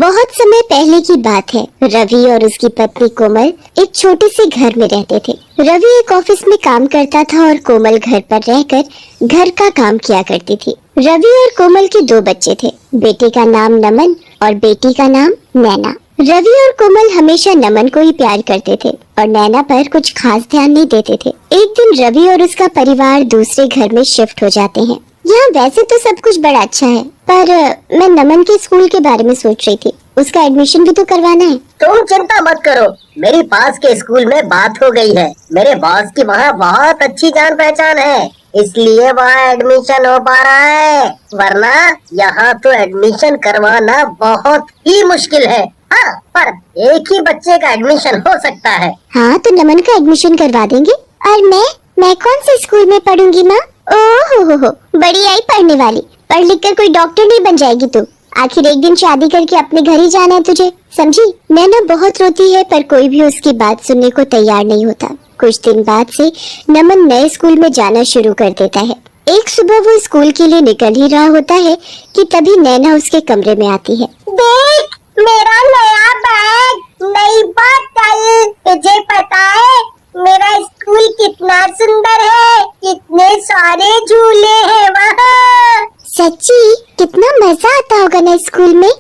बहुत समय पहले की बात है। रवि और उसकी पत्नी कोमल एक छोटे से घर में रहते थे। रवि एक ऑफिस में काम करता था और कोमल घर पर रहकर घर का काम किया करती थी। रवि और कोमल के 2 बच्चे थे। बेटे का नाम नमन और बेटी का नाम नैना। रवि और कोमल हमेशा नमन को ही प्यार करते थे और नैना पर कुछ खास ध्यान नहीं देते थे। एक दिन रवि और उसका परिवार दूसरे घर में शिफ्ट हो जाते हैं। यहाँ वैसे तो सब कुछ बड़ा अच्छा है, पर मैं नमन के स्कूल के बारे में सोच रही थी। उसका एडमिशन भी तो करवाना है। तुम चिंता मत करो, मेरी पास के स्कूल में बात हो गई है। मेरे बॉस की वहाँ बहुत अच्छी जान पहचान है, इसलिए वहाँ एडमिशन हो पा रहा है। वरना यहाँ तो एडमिशन करवाना बहुत ही मुश्किल है। हाँ, पर एक ही बच्चे का एडमिशन हो सकता है। हाँ, तो नमन का एडमिशन करवा देंगे। और मैं कौन से स्कूल में पढ़ूंगी माँ? ओहो, बड़ी आई पढ़ने वाली। पढ़ लिख कर कोई डॉक्टर नहीं बन जाएगी तू। आखिर एक दिन शादी करके अपने घर ही जाना है तुझे, समझी? नैना बहुत रोती है, पर कोई भी उसकी बात सुनने को तैयार नहीं होता। कुछ दिन बाद से नमन नए स्कूल में जाना शुरू कर देता है। एक सुबह वो स्कूल के लिए निकल ही रहा होता है कि तभी नैना उसके कमरे में आती है। देख, मेरा नया बैग, नई बोतल। तुझे पता है मेरा स्कूल कितना सुंदर है, कितने सारे झूले हैं वहाँ। सच्ची? कितना मजा आता होगा ना स्कूल में।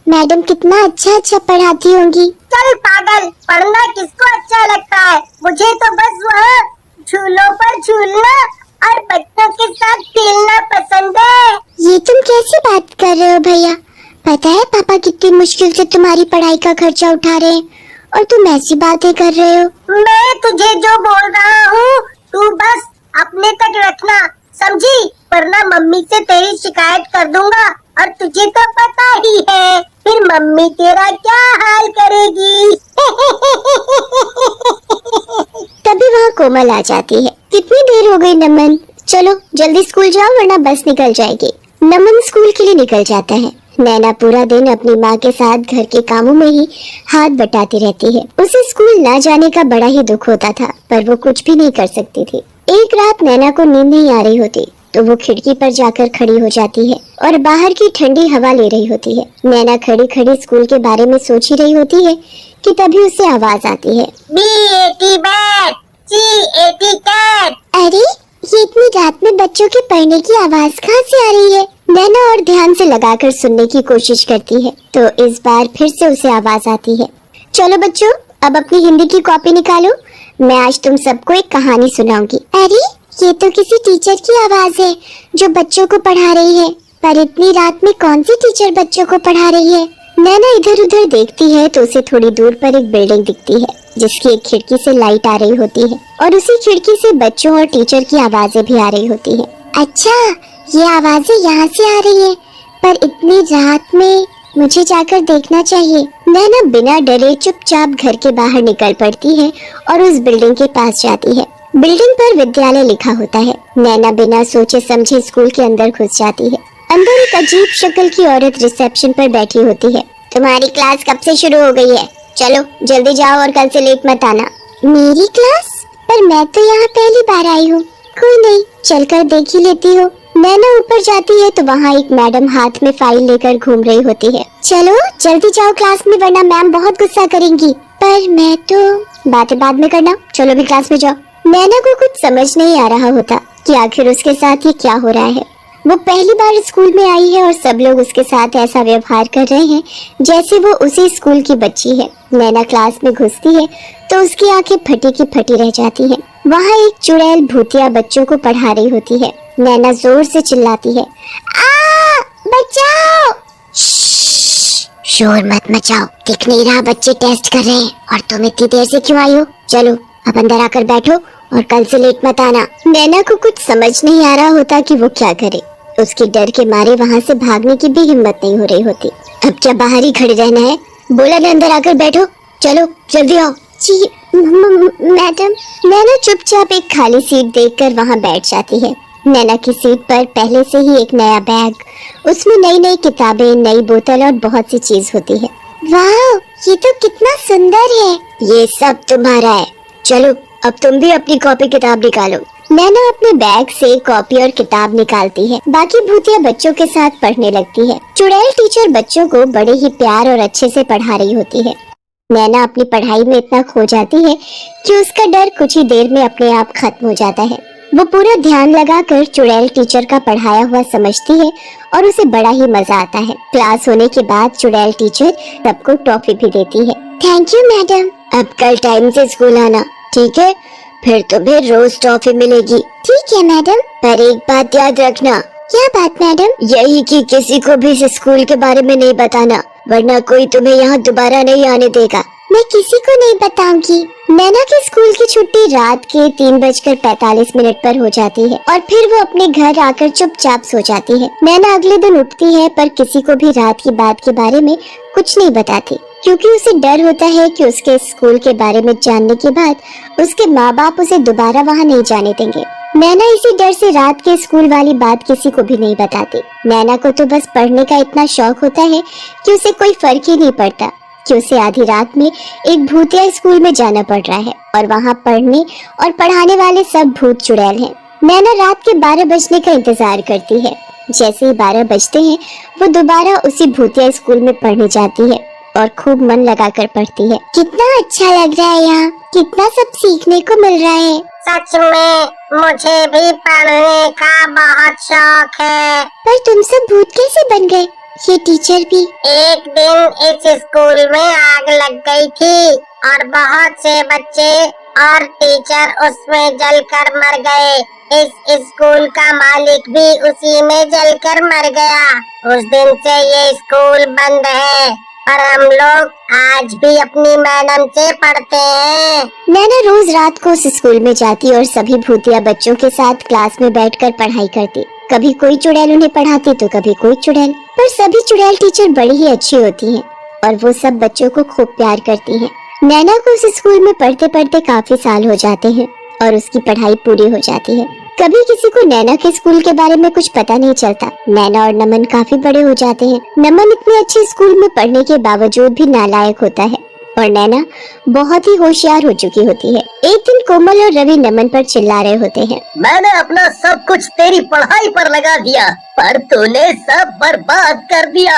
मैडम कितना अच्छा पढ़ाती होंगी। चल पागल, पढ़ना किसको अच्छा लगता है? मुझे तो बस वहाँ झूलों पर झूलना और बच्चों के साथ खेलना पसंद है। ये तुम कैसी बात कर रहे हो भैया? पता है पापा कितनी मुश्किल से तुम्हारी पढ़ाई का खर्चा उठा रहे हैं और तुम ऐसी बातें कर रहे हो। मैं तुझे जो बोल रहा हूँ तू बस अपने तक रखना, समझी? वरना मम्मी से तेरी शिकायत कर दूंगा और तुझे तो पता ही है फिर मम्मी तेरा क्या हाल करेगी। तभी वहाँ कोमल आ जाती है। कितनी देर हो गई नमन? चलो जल्दी स्कूल जाओ वरना बस निकल जाएगी। नमन स्कूल के लिए निकल जाता है। नैना पूरा दिन अपनी माँ के साथ घर के कामों में ही हाथ बटाती रहती है। उसे स्कूल न जाने का बड़ा ही दुख होता था, पर वो कुछ भी नहीं कर सकती थी। एक रात नैना को नींद नहीं आ रही होती, तो वो खिड़की पर जाकर खड़ी हो जाती है और बाहर की ठंडी हवा ले रही होती है। नैना खड़ी खड़ी स्कूल के बारे में सोच ही रही होती है कि तभी उसे आवाज आती है। B80 bat, C80 cat. अरे, ये इतनी रात में बच्चों के पढ़ने की आवाज कहाँ से आ रही है? नैना और ध्यान से लगाकर सुनने की कोशिश करती है, तो इस बार फिर से उसे आवाज आती है। चलो बच्चों, अब अपनी हिंदी की कॉपी निकालो। मैं आज तुम सबको एक कहानी सुनाऊंगी। अरे, ये तो किसी टीचर की आवाज है जो बच्चों को पढ़ा रही है। पर इतनी रात में कौन सी टीचर बच्चों को पढ़ा रही है? नैना इधर उधर देखती है तो उसे थोड़ी दूर पर एक बिल्डिंग दिखती है जिसकी एक खिड़की से लाइट आ रही होती है और उसी खिड़की से बच्चों और टीचर की आवाजें भी आ रही होती है। अच्छा, ये आवाजें यहाँ से आ रही है, पर इतनी रात में मुझे जाकर देखना चाहिए। नैना बिना डरे चुपचाप घर के बाहर निकल पड़ती है और उस बिल्डिंग के पास जाती है। बिल्डिंग पर विद्यालय लिखा होता है। नैना बिना सोचे समझे स्कूल के अंदर घुस जाती है। अंदर एक अजीब शक्ल की औरत रिसेप्शन पर बैठी होती है। तुम्हारी क्लास कब से शुरू हो गई है? चलो जल्दी जाओ और कल से लेट मत आना। मेरी क्लास? पर मैं तो यहाँ पहली बार आई हूँ। कोई नहीं, चलकर देख ही लेती हूँ। नैना ऊपर जाती है तो वहाँ एक मैडम हाथ में फाइल लेकर घूम रही होती है। चलो जल्दी जाओ क्लास में, वरना मैम बहुत गुस्सा करेंगी। पर मैं तो बातें बाद में करना, चलो भी क्लास में जाओ। नैना को कुछ समझ नहीं आ रहा होता कि आखिर उसके साथ ये क्या हो रहा है। वो पहली बार स्कूल में आई है और सब लोग उसके साथ ऐसा व्यवहार कर रहे हैं जैसे वो उसी स्कूल की बच्ची है। नैना क्लास में घुसती है तो उसकी आंखें फटी की फटी रह जाती हैं। वहाँ एक चुड़ैल भूतिया बच्चों को पढ़ा रही होती है। नैना जोर से चिल्लाती है, आ, बचाओ! शोर मत मचाओ, दिख नहीं रहा बच्चे टेस्ट कर रहे हैं और तुम इतनी देर से क्यों आई हो? चलो अब अंदर आकर बैठो और कल से लेट मत आना। नैना को कुछ समझ नहीं आ रहा होता कि वो क्या करे। उसके डर के मारे वहाँ से भागने की भी हिम्मत नहीं हो रही होती। अब क्या बाहर ही खड़े रहना है? बोला ना अंदर आकर बैठो, चलो जल्दी आओ। जी मैडम। नैना चुपचाप एक खाली सीट देखकर वहाँ बैठ जाती है। नैना की सीट पर पहले से ही एक नया बैग, उसमें नई नई किताबें, नई बोतल और बहुत सी चीज होती है। वाह, ये तो कितना सुंदर है। ये सब तुम्हारा है। चलो अब तुम भी अपनी कॉपी किताब निकालो। नैना अपने बैग से कॉपी और किताब निकालती है। बाकी भूतिया बच्चों के साथ पढ़ने लगती है। चुड़ैल टीचर बच्चों को बड़े ही प्यार और अच्छे से पढ़ा रही होती है। नैना अपनी पढ़ाई में इतना खो जाती है कि उसका डर कुछ ही देर में अपने आप खत्म हो जाता है। वो पूरा ध्यान लगाकर चुड़ैल टीचर का पढ़ाया हुआ समझती है और उसे बड़ा ही मजा आता है। क्लास होने के बाद चुड़ैल टीचर सबको टॉफी भी देती है। Thank you madam. अब कल टाइम से स्कूल आना, ठीक है? फिर तुम्हें रोज टॉफी मिलेगी। ठीक है मैडम। पर एक बात याद रखना। क्या बात मैडम? यही कि किसी को भी इस स्कूल के बारे में नहीं बताना, वरना कोई तुम्हें यहाँ दोबारा नहीं आने देगा। मैं किसी को नहीं बताऊंगी। नैना के स्कूल की छुट्टी रात के 3:45 पर हो जाती है और फिर वो अपने घर आकर चुपचाप सो जाती है। नैना अगले दिन उठती है पर किसी को भी रात की बात के बारे में कुछ नहीं बताती, क्योंकि उसे डर होता है कि उसके स्कूल के बारे में जानने के बाद उसके माँ बाप उसे दोबारा वहाँ नहीं जाने देंगे। नैना इसी डर से रात के स्कूल वाली बात किसी को भी नहीं बताती। नैना को तो बस पढ़ने का इतना शौक होता है कि उसे कोई फर्क ही नहीं पड़ता कि उसे आधी रात में एक भूतिया स्कूल में जाना पड़ रहा है और वहाँ पढ़ने और पढ़ाने वाले सब भूत चुड़ैल हैं। नैना रात के 12 बजने का इंतजार करती है। जैसे ही 12 बजते हैं वो दोबारा उसी भूतिया स्कूल में पढ़ने जाती है और खूब मन लगाकर पढ़ती है। कितना अच्छा लग रहा है यहाँ, कितना सब सीखने को मिल रहा है। सच में मुझे भी पढ़ने का बहुत शौक है। पर तुम सब भूत कैसे बन गए? ये टीचर भी। एक दिन इस स्कूल में आग लग गई थी और बहुत से बच्चे और टीचर उसमें जलकर मर गए। इस स्कूल का मालिक भी उसी में जलकर मर गया। उस दिन से ये स्कूल बंद है और हम लोग आज भी अपनी मैडम से पढ़ते हैं। नैना रोज रात को उस स्कूल में जाती और सभी भूतिया बच्चों के साथ क्लास में बैठकर पढ़ाई करती। कभी कोई चुड़ैल उन्हें पढ़ाती तो कभी कोई चुड़ैल, पर सभी चुड़ैल टीचर बड़ी ही अच्छी होती हैं और वो सब बच्चों को खूब प्यार करती हैं। नैना को उस स्कूल में पढ़ते पढ़ते काफी साल हो जाते हैं और उसकी पढ़ाई पूरी हो जाती है। कभी किसी को नैना के स्कूल के बारे में कुछ पता नहीं चलता। नैना और नमन काफी बड़े हो जाते हैं। नमन इतने अच्छे स्कूल में पढ़ने के बावजूद भी नालायक होता है और नैना बहुत ही होशियार हो चुकी होती है। एक दिन कोमल और रवि नमन पर चिल्ला रहे होते हैं। मैंने अपना सब कुछ तेरी पढ़ाई पर लगा दिया, पर तूने सब बर्बाद कर दिया।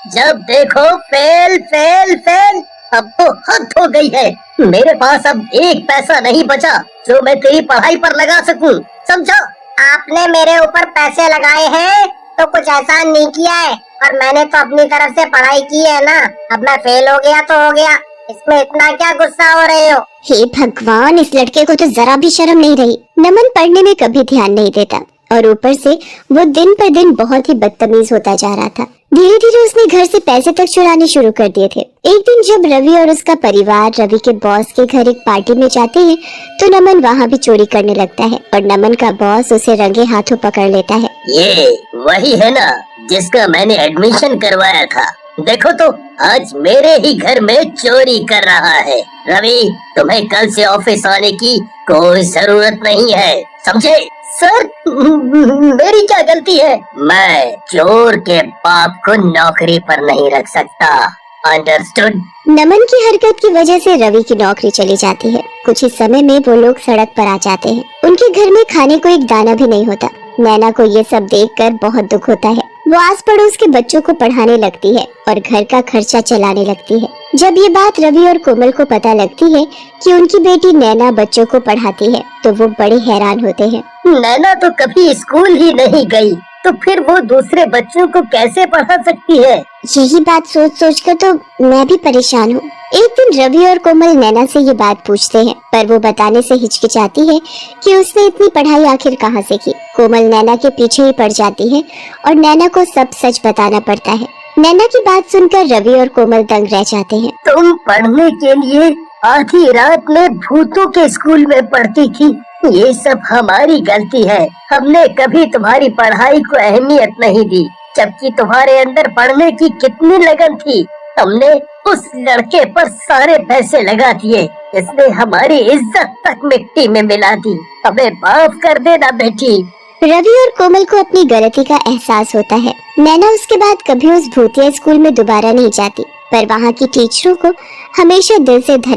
जब देखो फेल फेल फेल। अब तो हद हो गई है। मेरे पास अब एक पैसा नहीं बचा जो मैं तेरी पढ़ाई पर लगा सकूं, समझा? आपने मेरे ऊपर पैसे लगाए हैं तो कुछ एहसान नहीं किया है और मैंने तो अपनी तरफ से पढ़ाई की है ना। अब मैं फेल हो गया तो हो गया, इसमें इतना क्या गुस्सा हो रहे हो? हे भगवान, इस लड़के को तो जरा भी शर्म नहीं रही। नमन पढ़ने में कभी ध्यान नहीं देता और ऊपर से वो दिन पर दिन बहुत ही बदतमीज होता जा रहा था। धीरे धीरे उसने घर से पैसे तक चुराने शुरू कर दिए थे। एक दिन जब रवि और उसका परिवार रवि के बॉस के घर एक पार्टी में जाते हैं तो नमन वहाँ भी चोरी करने लगता है और नमन का बॉस उसे रंगे हाथों पकड़ लेता है। ये वही है ना जिसका मैंने एडमिशन करवाया था। देखो तो आज मेरे ही घर में चोरी कर रहा है। रवि, तुम्हें कल से ऑफिस आने की कोई जरूरत नहीं है, समझे? सर, मेरी क्या गलती है? मैं चोर के बाप को नौकरी पर नहीं रख सकता, अंडरस्टूड? नमन की हरकत की वजह से रवि की नौकरी चली जाती है। कुछ ही समय में वो लोग सड़क पर आ जाते हैं। उनके घर में खाने को एक दाना भी नहीं होता। नैना को ये सब देखकर बहुत दुख होता है। वो आस पड़ोस के बच्चों को पढ़ाने लगती है और घर का खर्चा चलाने लगती है। जब ये बात रवि और कोमल को पता लगती है कि उनकी बेटी नैना बच्चों को पढ़ाती है तो वो बड़े हैरान होते हैं। नैना तो कभी स्कूल ही नहीं गई, तो फिर वो दूसरे बच्चों को कैसे पढ़ा सकती है? यही बात सोच सोच कर तो मैं भी परेशान हूँ। एक दिन रवि और कोमल नैना से ये बात पूछते हैं, पर वो बताने से हिचकिचाती है कि उसने इतनी पढ़ाई आखिर कहाँ से की। कोमल नैना के पीछे ही पड़ जाती है और नैना को सब सच बताना पड़ता है। नैना की बात सुनकर रवि और कोमल दंग रह जाते हैं। तुम पढ़ने के लिए आधी रात में भूतों के स्कूल में पढ़ती थी। ये सब हमारी गलती है। हमने कभी तुम्हारी पढ़ाई को अहमियत नहीं दी, जबकि तुम्हारे अंदर पढ़ने की कितनी लगन थी। हमने उस लड़के पर सारे पैसे लगा दिए, इसने हमारी इज्जत तक मिट्टी में मिला दी। हमें माफ कर देना बेटी। रवि और कोमल को अपनी गलती का एहसास होता है। नैना उसके बाद कभी उस भूतिया स्कूल में दोबारा नहीं जाती, पर वहाँ की टीचरों को हमेशा दिल से धन्यवाद